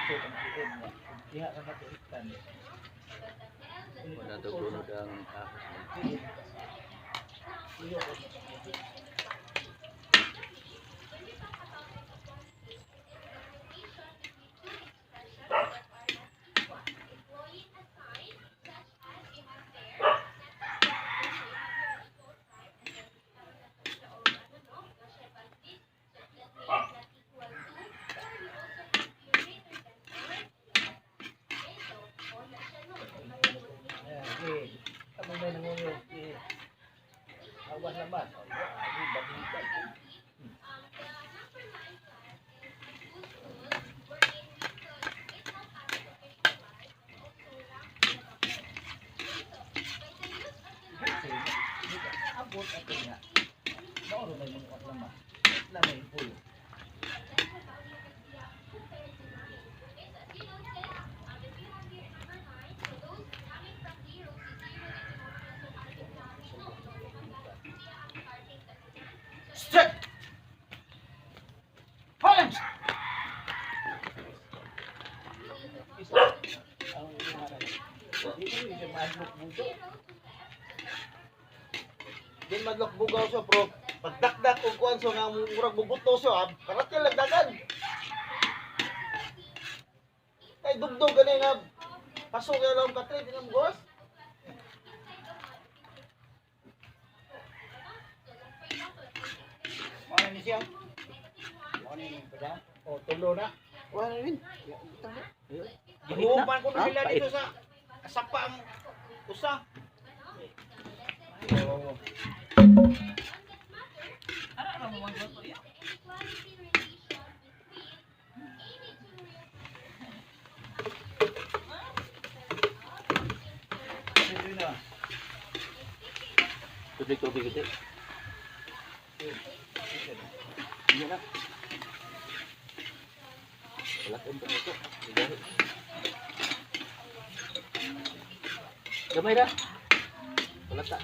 Wala daw bunod ang ahas mo. Awas naman. Abot ato nga. Naoro na yung at lama. Lama yung pulo. Straight! Holland! Din madlok bugaw siya, bro. Pagdakdak og kuan so nga murag bubuto siya, karat niya lagdagan. Ay dugdog gani nga pasok ya lang katri dinam gos. Mana ni siya? Mana ni pada? Oh, tulo na. Wala rin. Gihuman ko na sila dito sa sapa ang usa. Oh. Tubig gitu. Iya na. Wala kang ito. Gamay ra. Wala ta.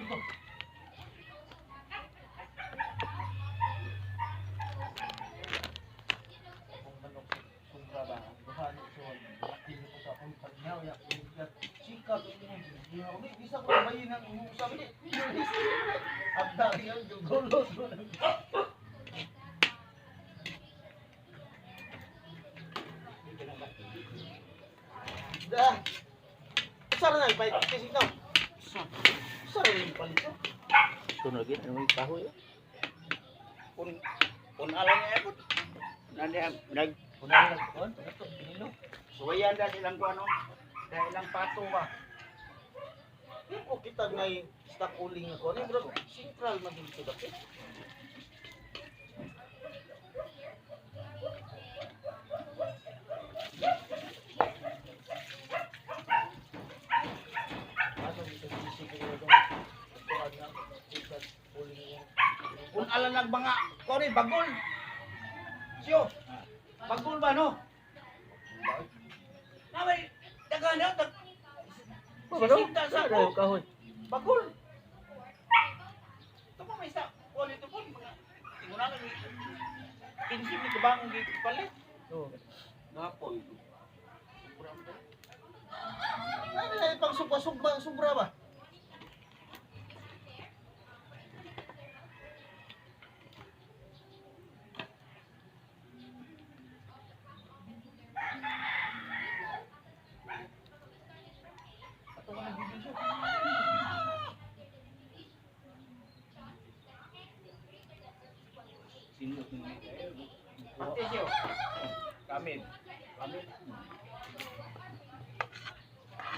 dito. Kung manok sumbra ba, buhan so laki nito sa akong pagyaw ya chika ko ni bisa ko bayin ang usap ni. Abda yang gulo. Dah. Sara na ipay kasi ito. Sara na ipalit ito. Ito na lagi. Ano yung kahoy? Kung alam niya ako, nag Kunang nagkon, ito, pinilo. suwayan na silang kung ano, dahil lang pato ba. Yung ko kita nga yung stock uling ako, ano bro, central maging ito dati. Ano dito sisig ko itong tuwag nga, stock uling yung Kung alam ng mga, kori, bagol. Siyo, bagol ba no? Namay, daga na, sisinta sa Ano yung ako. kahoy? Bagol. Ito pa may sa, quality po, mga, tingnan na lang, 15 ni kabang palit. oh. Napol. Ano na yung pang sobra ba? Ato ka nagbibisyo. Sino Pati siyo. Kami. Kami.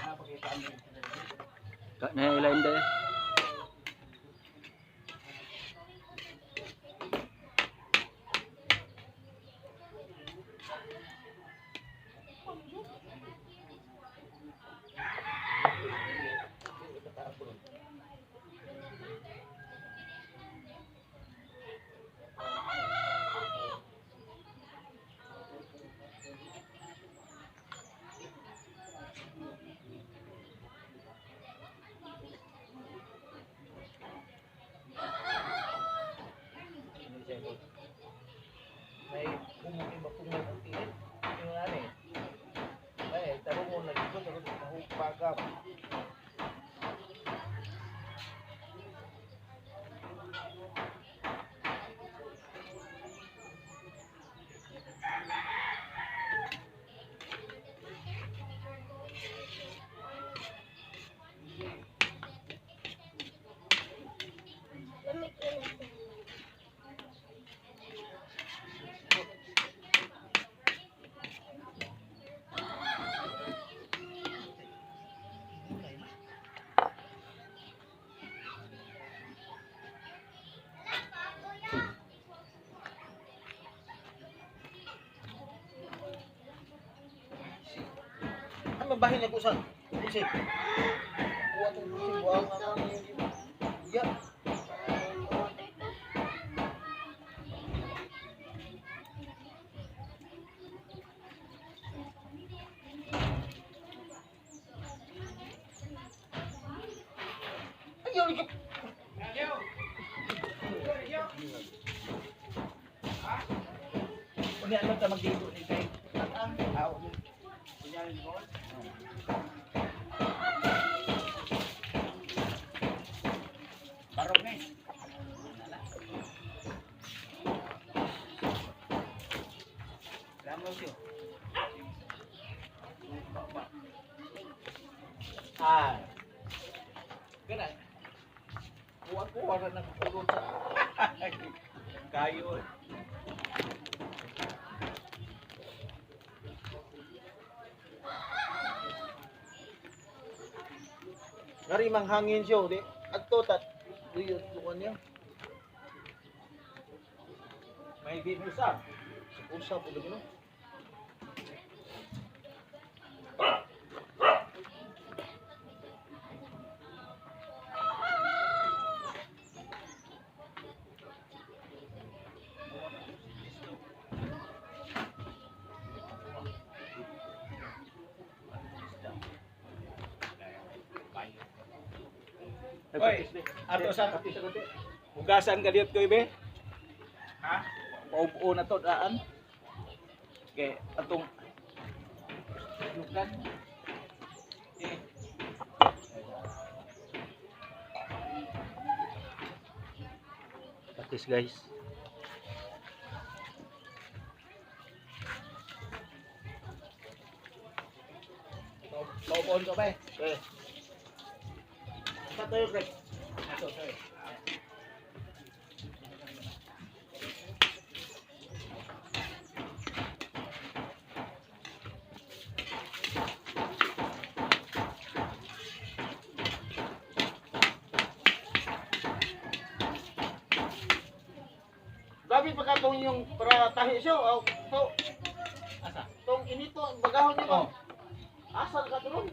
Napakita kami. Nailain dahil. May bumuking mapungan ang tilit. Yung ano eh. Ay, tarong mo na dito, tarong mahupagap. Ano bahin ako sa pusit? Buat ang pusit, buang ang ya. Ayaw ni Kunya ano ta magdito ni kay tatang. Aw. Kunya ni ko. Barok ni. Lamo siyo. ah. Kana. Kuha na nakapulot sa Kayo. ngari manghangin siya, di. Adto tat. Diyot lukan niya. May binusa. Sa pusa po dito no. Oy, ato sa Kapis sa konti. hugasan ka dito ko ibe. Ha? Paubo na to daan. Okay, atong hugas. Eh. Kapis guys. Pauboon ko ba eh? Okay. Sa tayo, Greg. Ato, sorry. Gabi pa ka tong yung para tahi siya. Oh, to. Asa? Tong inito, bagahon niyo ba? Asal ka doon.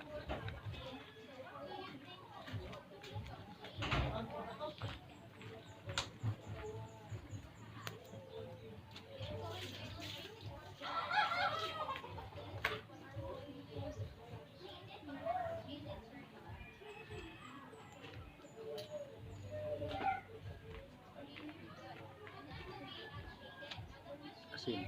Asin.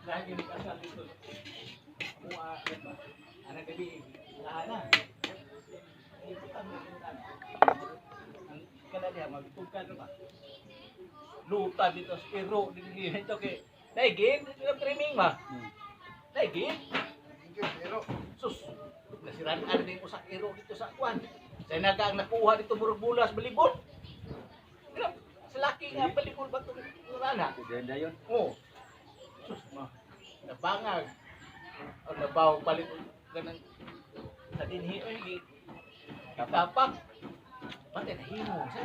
Dahil yung asal dito. Anak gabi, lahat na. Ang kanila, magtugkan ba? Luta dito sa Pero, dito kay... Naigin, dito trimming ba? Naigin? Pero, Sus, nasiraan din ko sa Pero dito sa Kwan. Sa naga ang nakuha dito murag bulas, balibon. Sa laki nga, balibon ba itong rana? Ganda yun. Oo. Sus, nabangag. O nabaw balik ganang sa dinhi oy tapak. Pati nahimo sa.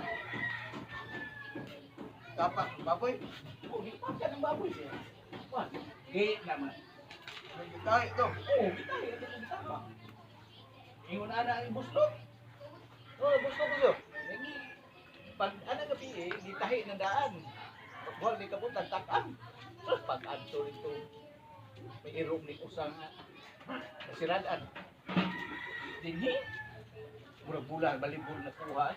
tapak, baboy. Oh, di pa siya ng baboy siya. Wah, naman. Tayo ito. Oh, kita ito ng tapak. Ingon ana ang buslot. Oh, buslot ko. Lagi pag ana gabi gitahi ng daan. Pag di kabutan takan. Terus pag adto ito may irog ni usang nasiraan. Dinhi. Murag bulan balibol na kuha.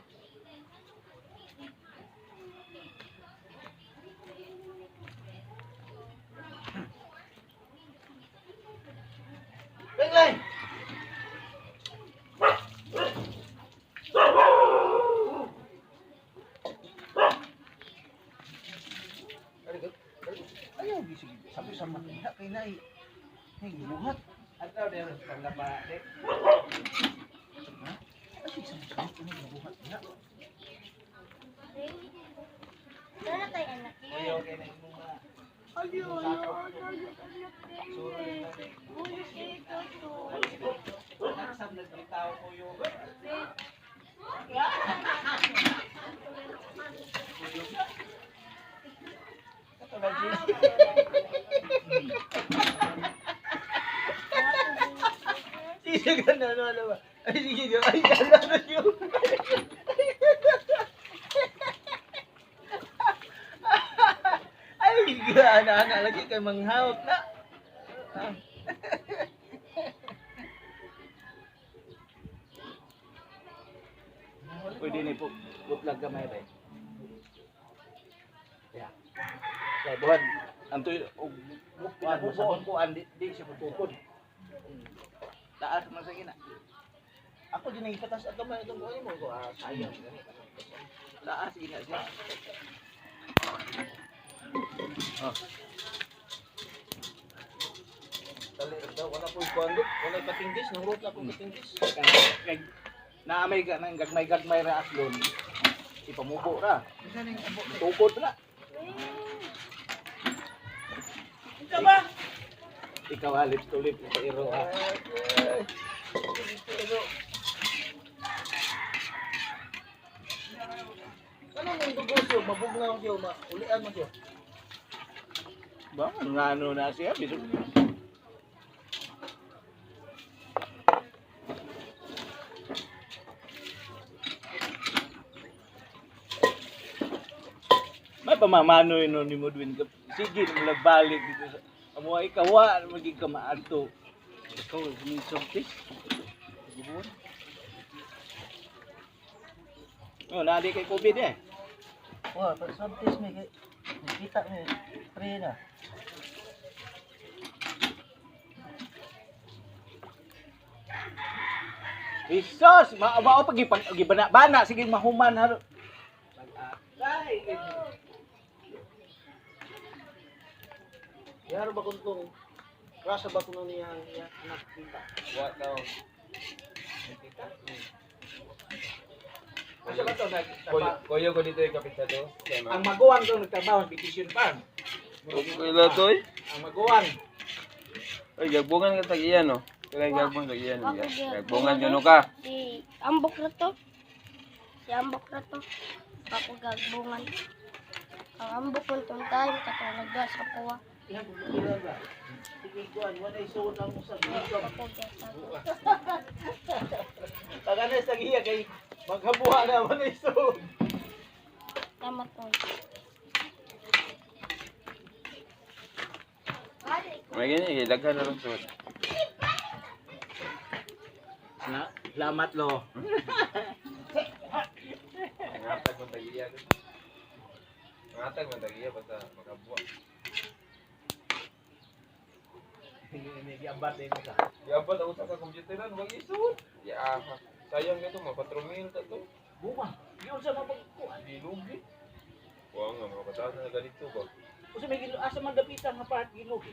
Penglay. Ayaw, bisig. Sabi sa matanda kay nai. Ay, buhat. Atau dia panglaba dek. Ay, sa matanda kay nai, buhat. Ya. Wala kay anak Ayo niya. kay na imong mga Ayaw, ayaw, ayaw, anak niya. Bulis dito to. nagsam na tao ko yung Sige ka na, ano ba? Ay, sige, ay, ala na yun. Ay, anak-anak lagi kay manghawak na. pwede ni po butlag gamay ba. Ya. Kaya buwan antoy og buwan ko di siya putukod. Taas man sa gina. Ako din ang ipatas at kamay itong buhay mo. Sayang. Taas gina siya. Oh. Dali, wala po kuandot. Wala patinggis. Nang root na po patinggis. Kay naamay ka nang gagmay ra aslon. Ipamubo ra. Isa ning abo. Tukod na. Ika ba? Ikaw alit tulip sa iro ha. Ano mong dugosyo? Mabugnaw siya. Ulian mo siya. Ba, ano na siya bisog pa mamanoy no ni Modwin. Sige, malagbalik dito sa amo ikaw wa magig ka maadto. Ikaw, sumisobtis. Gibuon. Oh, nadi kay COVID eh. Wah, pag sobtis may kita may pre na. Isos, mao pag gibana sige mahuman haro. Pag-akay. Yaro ba kung itong rasa ba kung niya nakikita? Wa daw. Kita. Asa ba to Koyo ko dito yung kapitado. ang maguwang to nagtrabaho sa vacation farm. Kuya toy. Ang maguwang. Ay, gagbungan ka tagiyan, no? Kaya gagbungan tagiyan. Ako gyud. Gagbungan yun ka. Si Ambok na to. Si Ambok na to. Ako gagbungan. Ang Ambok mo itong time, katong nagda sa puwa. Yan, kung ba? Sige, kuhan, wala isuot ang usap dito. Ako gasabi. Pag ano sa giya kay maghabuha na, wala isuot. Tama to. May ganyan, daghan na lang suot. Salamat lo. Ngatag mo tagiyan. Ngatag mo tagiyan basta makabuwa. Ini giambat din ka. Yabat ako sa computeran, wag isuot. Ya, sayang ito, mapatrumil ta to. Buma. Yun sa mapagkuhan. Di lugi. Wala nga, mga batasan na ganito ba? Kasi may asa man dapitan nga part gilog.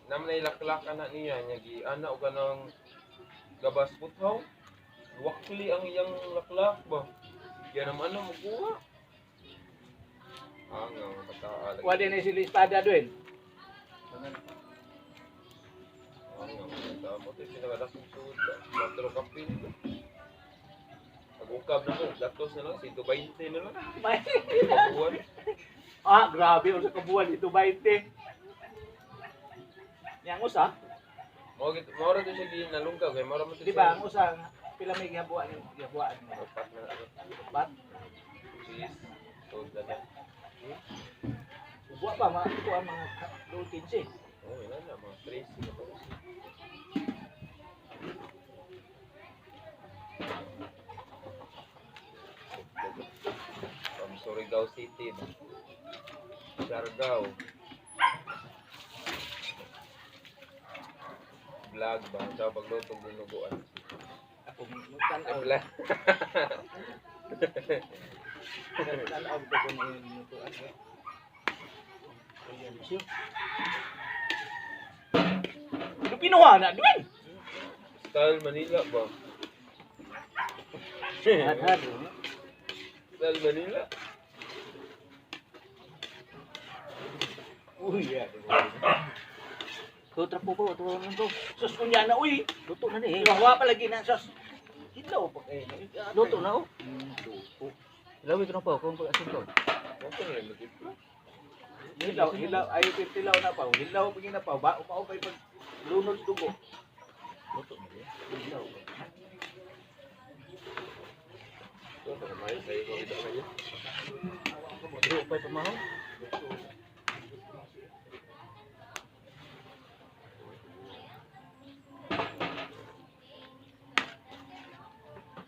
Naman na ilaklak na niya, niya gi ana o ganang gabas puthaw. Wakli ang iyang laklak ba? Kaya naman ano magkuha. Nga, mga batasan. Wa din sila espada doon. Mo tayo pinagalaking suod. 4 kapil. Pag-ukab na mo, datos na lang, 120 na lang. May. Kabuhan. Grabe sa kabuan ito 20. Yang usa, Maura to siya ginalungkaw, kaya maura mo to di ba? Ang usa pila may gihabuan mo. Apat na lang. Bat. Cheese. Suod na lang. Buwa pa mga ang mga low 15. Oo, yun na, mga 13 na pa. From Surigao City. Siargao. Vlog ba? Sa paglutong dinuguan. Ako mutan Vlog. Tanaw ko ko na ito ano. Ayan siya. Ano pinuha na doon? Style Manila ba? Had. Style Manila. Uy, ya. Tutra po po, tuwa naman po. Sus, kunya na, uy. Luto na ni. Iwawa pa lagi na, sus. Hilaw pa kayo. Luto na oh. Luto. Lawi ko na pa kung asin ko. Okay na rin lagi pa. Hilaw. Ayaw pintilaw na pa. Hilaw pa na pa. Umao pa yung lunod dugo. Luto na di. Hilaw. Ito, pagkamahin sa'yo kung ito na yun. Luto pa ito mahal.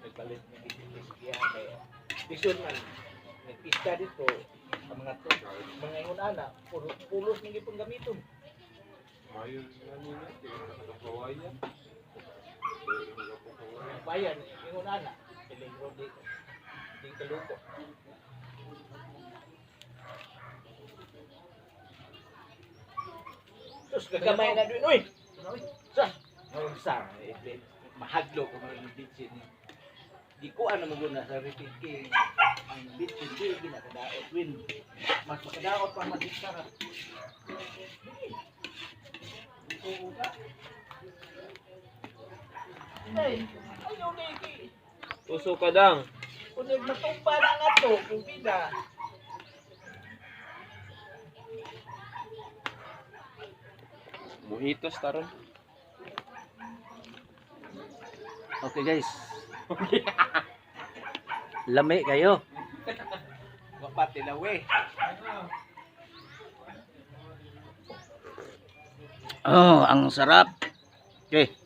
Nagpalit ng diskya kaya. Bison man. Nagpista dito. Ang mga to. Mga ingon ana. Pulos ng ipong gamiton. Ayun nga nila, tingnan sa kawayan. Bayan. Ingon ana. Peligro di. Di kaluto. Sus, gagamay na doon. Uy! Sus! Ngayon sa, mahadlo ko mga bitsin. Di ko ano mo guna sa repeat ang bitsin, di ginakadaot. Win, mas makadaot pa mag-iskara. Oo ka? Ay, ayaw na iki. Puso ka dang. Kung nagmatumpa na nga to, kung pida. Mojitos taron. Okay guys. Lami kayo. Wapati na we. Oh, ang sarap. Okay.